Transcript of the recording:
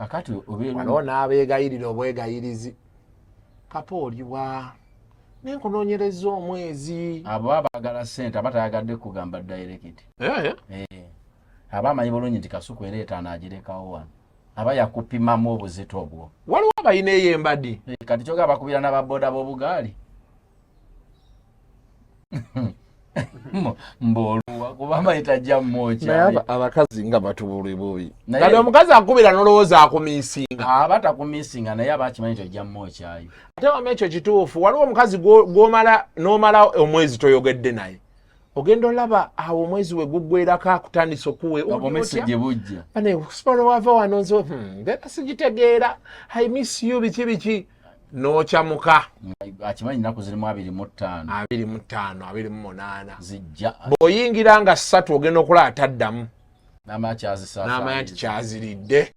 kakati obeera wano n'abeegayirira obwegayirizi kapooliwa nenkunoonyereza omwezi abo abaagala ssente abatayagadde kugamba direct aba amanyi bulungi nti kasuku ereeta anaagirekawo wano aba yakupimamu obuzito obwo waliwo abalina ey'embadi kati kyoga bakubira n'ababoda b'obugaali mboluwa kuba amayita ajja mmokya abakazi nga batubule bubi kati omukazi akubira n'olowooza akumiisinga aba takumiisinga naye aba akimanyi nti ojja mmokyayo ate wama ekyo kituufu waliwo omukazi n'omala omwezi toyogedde naye ogenda olaba awo omwezi we guggwerako akutandisa okuwe obumesejje bujja sipola wava wano nze mbeera sigitegeera I miss you biki n'okyamuka akimanyi nnaku zirimu 25 28 zijja bw'oyingira nga 3 ogenda okulaba taddamu n'amanya nti kyaziridde